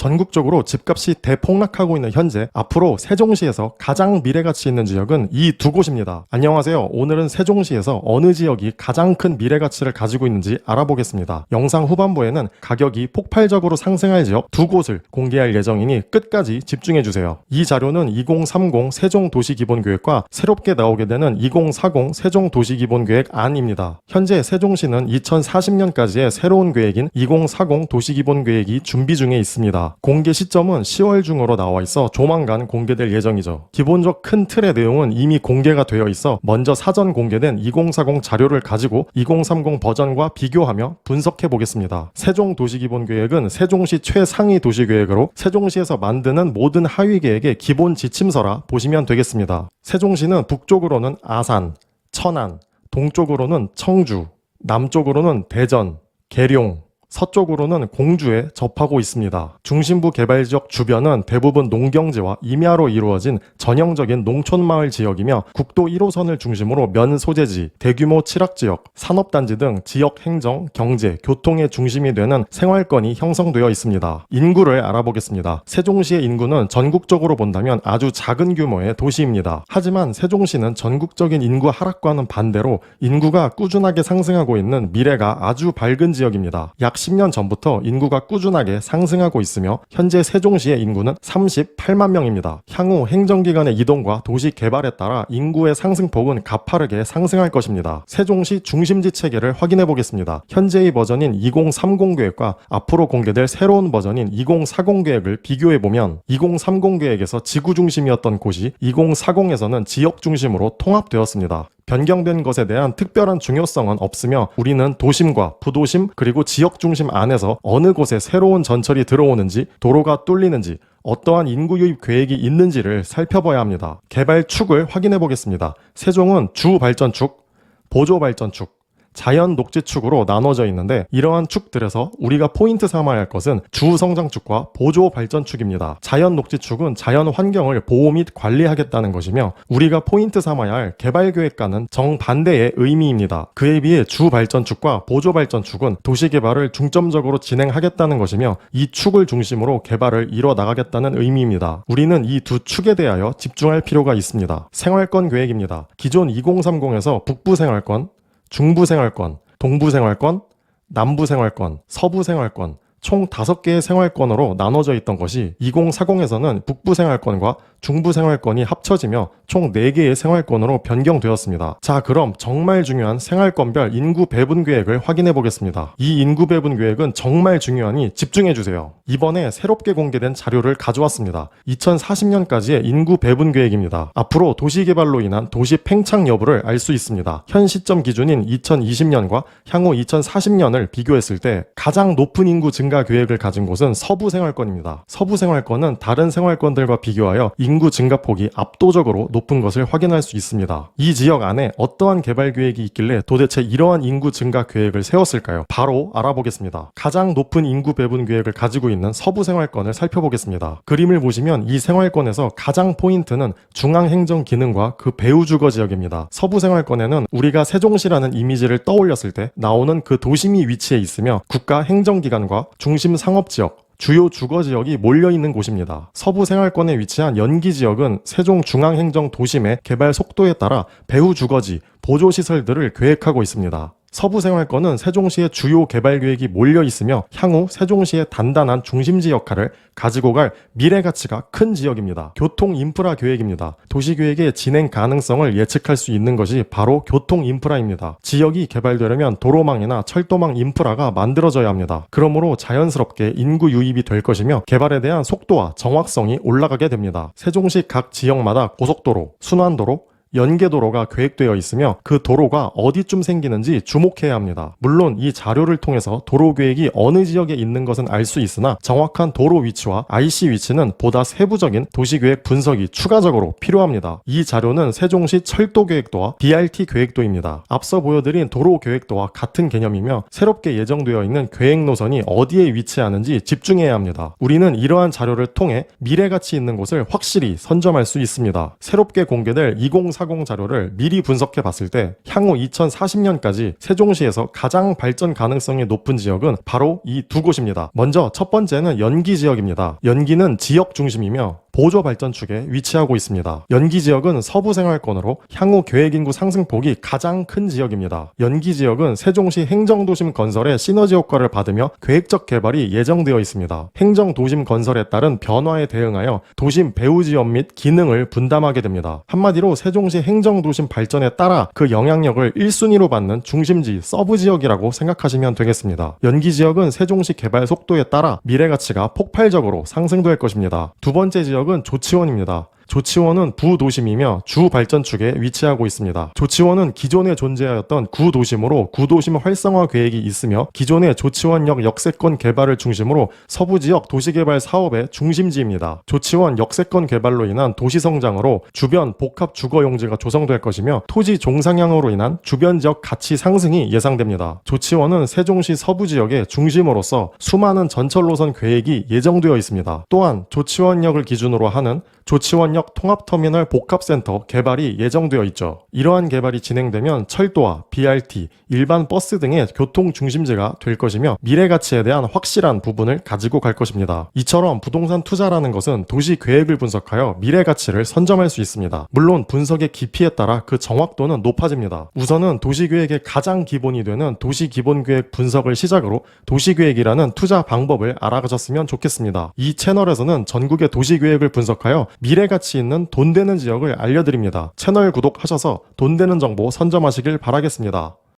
전국적으로 집값이 대폭락하고 있는 현재 앞으로 세종시에서 가장 미래가치 있는 지역은 이 두 곳입니다. 안녕하세요. 오늘은 세종시에서 어느 지역이 가장 큰 미래가치를 가지고 있는지 알아보겠습니다. 영상 후반부에는 가격이 폭발적으로 상승할 지역 두 곳을 공개할 예정이니 끝까지 집중해주세요. 이 자료는 2030 세종도시기본계획과 새롭게 나오게 되는 2040 세종도시기본계획 안입니다. 현재 세종시는 2040년까지의 새로운 계획인 2040 도시기본계획이 준비 중에 있습니다. 공개 시점은 10월 중으로 나와 있어 조만간 공개될 예정이죠. 기본적 큰 틀의 내용은 이미 공개가 되어 있어 먼저 사전 공개된 2040 자료를 가지고 2030 버전과 비교하며 분석해 보겠습니다. 세종도시기본계획은 세종시 최상위 도시계획으로 세종시에서 만드는 모든 하위계획의 기본 지침서라 보시면 되겠습니다. 세종시는 북쪽으로는 아산, 천안, 동쪽으로는 청주, 남쪽으로는 대전, 계룡, 서쪽으로는 공주에 접하고 있습니다. 중심부 개발지역 주변은 대부분 농경지와 임야로 이루어진 전형적인 농촌마을 지역이며 국도 1호선을 중심으로 면 소재지, 대규모 칠학지역, 산업단지 등 지역 행정, 경제, 교통의 중심이 되는 생활권이 형성되어 있습니다. 인구를 알아보겠습니다. 세종시의 인구는 전국적으로 본다면 아주 작은 규모의 도시입니다. 하지만 세종시는 전국적인 인구 하락과는 반대로 인구가 꾸준하게 상승하고 있는 미래가 아주 밝은 지역입니다. 약 10년 전부터 인구가 꾸준하게 상승하고 있으며 현재 세종시의 인구는 38만 명입니다. 향후 행정기관의 이동과 도시 개발에 따라 인구의 상승폭은 가파르게 상승할 것입니다. 세종시 중심지 체계를 확인해 보겠습니다. 현재의 버전인 2030 계획과 앞으로 공개될 새로운 버전인 2040 계획을 비교해 보면 2030 계획에서 지구 중심이었던 곳이 2040에서는 지역 중심으로 통합되었습니다. 변경된 것에 대한 특별한 중요성은 없으며 우리는 도심과 부도심 그리고 지역 중심 안에서 어느 곳에 새로운 전철이 들어오는지 도로가 뚫리는지 어떠한 인구 유입 계획이 있는지를 살펴봐야 합니다. 개발 축을 확인해 보겠습니다. 세종은 주 발전축, 보조 발전축, 자연 녹지축으로 나눠져 있는데 이러한 축들에서 우리가 포인트 삼아야 할 것은 주 성장축과 보조 발전축입니다. 자연 녹지축은 자연 환경을 보호 및 관리하겠다는 것이며 우리가 포인트 삼아야 할 개발 계획과는 정반대의 의미입니다. 그에 비해 주 발전축과 보조 발전축은 도시 개발을 중점적으로 진행하겠다는 것이며 이 축을 중심으로 개발을 이뤄 나가겠다는 의미입니다. 우리는 이 두 축에 대하여 집중할 필요가 있습니다. 생활권 계획입니다. 기존 2030에서 북부 생활권, 중부 생활권, 동부 생활권, 남부 생활권, 서부 생활권 총 5개의 생활권으로 나눠져 있던 것이 2040에서는 북부 생활권과 중부 생활권이 합쳐지며 총 4개의 생활권으로 변경되었습니다. 자, 그럼 정말 중요한 생활권별 인구 배분 계획을 확인해 보겠습니다. 이 인구 배분 계획은 정말 중요하니 집중해 주세요. 이번에 새롭게 공개된 자료를 가져왔습니다. 2040년까지의 인구 배분 계획입니다. 앞으로 도시개발로 인한 도시 팽창 여부를 알 수 있습니다. 현 시점 기준인 2020년과 향후 2040년을 비교했을 때 가장 높은 인구 증가 계획을 가진 곳은 서부 생활권입니다. 서부 생활권은 다른 생활권들과 비교하여 인구 증가폭이 압도적으로 높은 것을 확인할 수 있습니다. 이 지역 안에 어떠한 개발 계획이 있길래 도대체 이러한 인구 증가 계획을 세웠을까요? 바로 알아보겠습니다. 가장 높은 인구 배분 계획을 가지고 있는 서부 생활권을 살펴보겠습니다. 그림을 보시면 이 생활권에서 가장 포인트는 중앙행정 기능과 그 배후 주거 지역입니다. 서부 생활권에는 우리가 세종시라는 이미지를 떠올렸을 때 나오는 그 도심이 위치해 있으며 국가 행정기관과 중심 상업지역, 주요 주거지역이 몰려있는 곳입니다. 서부 생활권에 위치한 연기지역은 세종중앙행정 도심의 개발 속도에 따라 배후 주거지, 보조시설들을 계획하고 있습니다. 서부 생활권은 세종시의 주요 개발 계획이 몰려 있으며 향후 세종시의 단단한 중심지 역할을 가지고 갈 미래 가치가 큰 지역입니다. 교통 인프라 계획입니다. 도시 계획의 진행 가능성을 예측할 수 있는 것이 바로 교통 인프라입니다. 지역이 개발되려면 도로망이나 철도망 인프라가 만들어져야 합니다. 그러므로 자연스럽게 인구 유입이 될 것이며 개발에 대한 속도와 정확성이 올라가게 됩니다. 세종시 각 지역마다 고속도로, 순환도로, 연계도로가 계획되어 있으며 그 도로가 어디쯤 생기는지 주목해야 합니다. 물론 이 자료를 통해서 도로 계획이 어느 지역에 있는 것은 알 수 있으나 정확한 도로 위치와 IC 위치는 보다 세부적인 도시계획 분석이 추가적으로 필요합니다. 이 자료는 세종시 철도 계획도와 BRT 계획도입니다. 앞서 보여드린 도로 계획도와 같은 개념이며 새롭게 예정되어 있는 계획 노선이 어디에 위치하는지 집중해야 합니다. 우리는 이러한 자료를 통해 미래가치 있는 곳을 확실히 선점할 수 있습니다. 새롭게 공개될 2040 타공 자료를 미리 분석해 봤을 때 향후 2040년까지 세종시에서 가장 발전 가능성이 높은 지역은 바로 이 두 곳입니다. 먼저 첫 번째는 연기 지역입니다. 연기는 지역 중심이며 보조 발전축에 위치하고 있습니다. 연기 지역은 서부 생활권으로 향후 계획인구 상승폭이 가장 큰 지역입니다. 연기 지역은 세종시 행정도심 건설의 시너지 효과를 받으며 계획적 개발이 예정되어 있습니다. 행정도심 건설에 따른 변화에 대응하여 도심 배후 지역 및 기능을 분담하게 됩니다. 한마디로 세종시 행정도심 발전에 따라 그 영향력을 1순위로 받는 중심지 서부 지역이라고 생각하시면 되겠습니다. 연기 지역은 세종시 개발 속도에 따라 미래 가치가 폭발적으로 상승될 것입니다. 두 번째 지역은 조치원입니다. 조치원은 부도심이며 주 발전축에 위치하고 있습니다. 조치원은 기존에 존재하였던 구도심으로 구도심 활성화 계획이 있으며 기존의 조치원역 역세권 개발을 중심으로 서부지역 도시개발 사업의 중심지입니다. 조치원 역세권 개발로 인한 도시 성장으로 주변 복합 주거 용지가 조성될 것이며 토지 종상향으로 인한 주변 지역 가치 상승이 예상됩니다. 조치원은 세종시 서부지역의 중심으로서 수많은 전철 노선 계획이 예정되어 있습니다. 또한 조치원역을 기준으로 하는 조치원역 통합터미널 복합센터 개발이 예정되어 있죠. 이러한 개발이 진행되면 철도와 BRT, 일반 버스 등의 교통 중심지가 될 것이며 미래 가치에 대한 확실한 부분을 가지고 갈 것입니다. 이처럼 부동산 투자라는 것은 도시 계획을 분석하여 미래 가치를 선점할 수 있습니다. 물론 분석의 깊이에 따라 그 정확도는 높아집니다. 우선은 도시 계획의 가장 기본이 되는 도시 기본 계획 분석을 시작으로 도시 계획이라는 투자 방법을 알아가셨으면 좋겠습니다. 이 채널에서는 전국의 도시 계획을 분석하여 미래 가치 있는 돈 되는 지역을 알려드립니다. 채널 구독하셔서 돈 되는 정보 선점하시길 바라겠습니다.